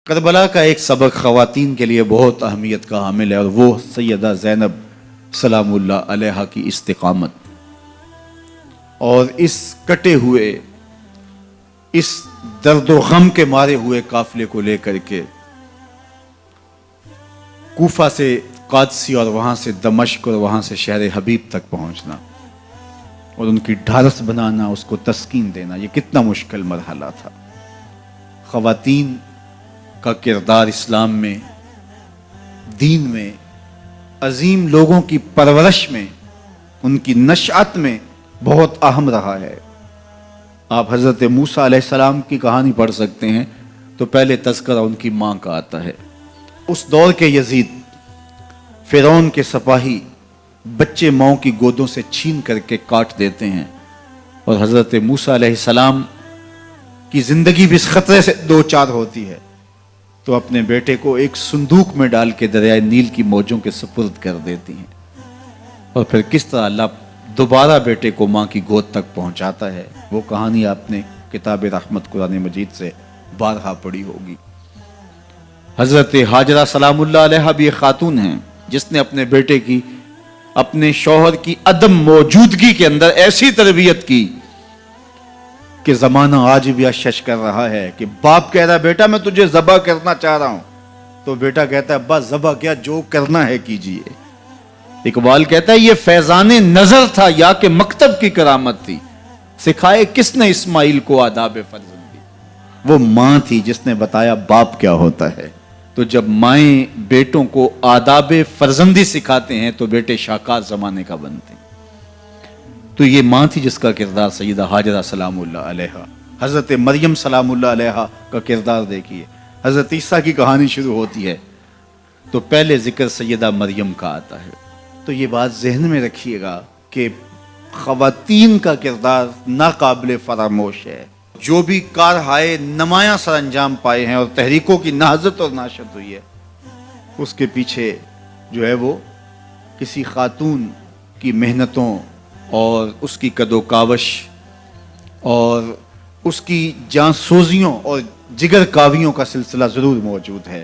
کربلا کا ایک سبق خواتین کے لیے بہت اہمیت کا حامل ہے، اور وہ سیدہ زینب سلام اللہ علیہا کی استقامت اور اس کٹے ہوئے، اس درد و غم کے مارے ہوئے قافلے کو لے کر کے کوفہ سے قادسی اور وہاں سے دمشق اور وہاں سے شہر حبیب تک پہنچنا اور ان کی ڈھارس بنانا، اس کو تسکین دینا، یہ کتنا مشکل مرحلہ تھا۔ خواتین کا کردار اسلام میں، دین میں، عظیم لوگوں کی پرورش میں، ان کی نشأت میں بہت اہم رہا ہے۔ آپ حضرت موسیٰ علیہ السلام کی کہانی پڑھ سکتے ہیں تو پہلے تذکرہ ان کی ماں کا آتا ہے۔ اس دور کے یزید، فرعون کے سپاہی بچے ماؤں کی گودوں سے چھین کر کے کاٹ دیتے ہیں، اور حضرت موسیٰ علیہ السلام کی زندگی بھی اس خطرے سے دو چار ہوتی ہے، تو اپنے بیٹے کو ایک صندوق میں ڈال کے دریائے نیل کی موجوں کے سپرد کر دیتی ہیں، اور پھر کس طرح اللہ دوبارہ بیٹے کو ماں کی گود تک پہنچاتا ہے، وہ کہانی آپ نے کتاب رحمت قرآن مجید سے بارہا پڑھی ہوگی۔ حضرت ہاجرہ سلام اللہ علیہا بھی ایک خاتون ہیں جس نے اپنے بیٹے کی، اپنے شوہر کی عدم موجودگی کے اندر ایسی تربیت کی کہ زمانہ آج بھی اشش کر رہا ہے کہ باپ کہہ رہا ہے بیٹا میں تجھے ذبح کرنا چاہ رہا ہوں، تو بیٹا کہتا ہے ابا ذبح کیا، جو کرنا ہے کیجئے۔ اقبال کہتا ہے یہ فیضان نظر تھا یا کہ مکتب کی کرامت تھی، سکھائے کس نے اسماعیل کو آداب فرزندی۔ وہ ماں تھی جس نے بتایا باپ کیا ہوتا ہے۔ تو جب مائیں بیٹوں کو آداب فرزندی سکھاتے ہیں تو بیٹے شاہکار زمانے کا بنتے ہیں۔ تو یہ ماں تھی جس کا کردار سیدہ ہاجرہ سلام اللہ علیہا۔ حضرت مریم سلام اللہ علیہا کا کردار دیکھیے، حضرت عیسیٰ کی کہانی شروع ہوتی ہے تو پہلے ذکر سیدہ مریم کا آتا ہے۔ تو یہ بات ذہن میں رکھیے گا کہ خواتین کا کردار ناقابل فراموش ہے۔ جو بھی کارہائے نمایاں سر انجام پائے ہیں اور تحریکوں کی نہضت اور ناشت ہوئی ہے، اس کے پیچھے جو ہے وہ کسی خاتون کی محنتوں اور اس کی کد و کاوش اور اس کی جانسوزیوں اور جگر کاویوں کا سلسلہ ضرور موجود ہے۔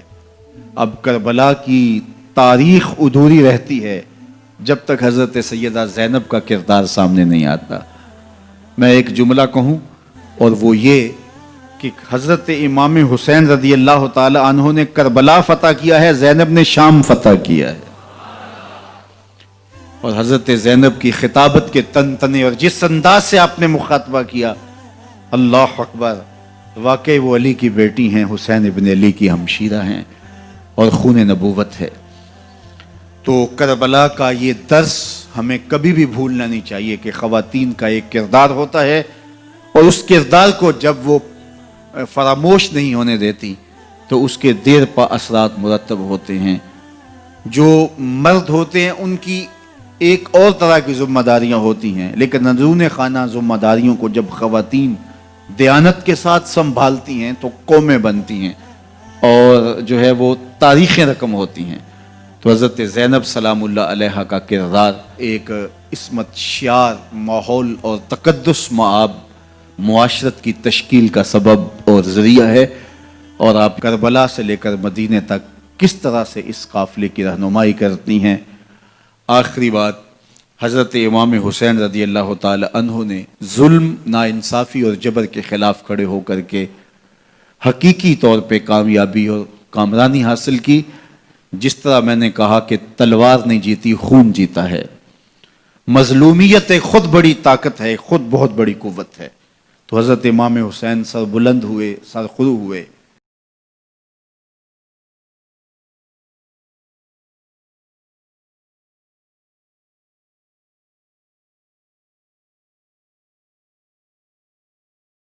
اب کربلا کی تاریخ ادھوری رہتی ہے جب تک حضرت سیدہ زینب کا کردار سامنے نہیں آتا۔ میں ایک جملہ کہوں اور وہ یہ کہ حضرت امام حسین رضی اللہ تعالی عنہ نے کربلا فتح کیا ہے، زینب نے شام فتح کیا ہے، اور حضرت زینب کی خطابت کے تن تنے اور جس انداز سے آپ نے مخاطبہ کیا، اللہ اکبر، واقعی وہ علی کی بیٹی ہیں، حسین ابن علی کی ہمشیرہ ہیں اور خون نبوت ہے۔ تو کربلا کا یہ درس ہمیں کبھی بھی بھولنا نہیں چاہیے کہ خواتین کا ایک کردار ہوتا ہے، اور اس کردار کو جب وہ فراموش نہیں ہونے دیتی تو اس کے دیر پا اثرات مرتب ہوتے ہیں۔ جو مرد ہوتے ہیں ان کی ایک اور طرح کی ذمہ داریاں ہوتی ہیں، لیکن اندرون خانہ ذمہ داریوں کو جب خواتین دیانت کے ساتھ سنبھالتی ہیں تو قومیں بنتی ہیں اور جو ہے وہ تاریخیں رقم ہوتی ہیں۔ تو حضرت زینب سلام اللہ علیہا کا کردار ایک عصمت شیار ماحول اور تقدس مآب معاشرت کی تشکیل کا سبب اور ذریعہ ہے، اور آپ کربلا سے لے کر مدینے تک کس طرح سے اس قافلے کی رہنمائی کرتی ہیں۔ آخری بات، حضرت امام حسین رضی اللہ تعالی عنہ نے ظلم، ناانصافی اور جبر کے خلاف کھڑے ہو کر کے حقیقی طور پہ کامیابی اور کامرانی حاصل کی۔ جس طرح میں نے کہا کہ تلوار نہیں جیتی، خون جیتا ہے۔ مظلومیت خود بڑی طاقت ہے، خود بہت بڑی قوت ہے۔ تو حضرت امام حسین سر بلند ہوئے، سر خرو ہوئے،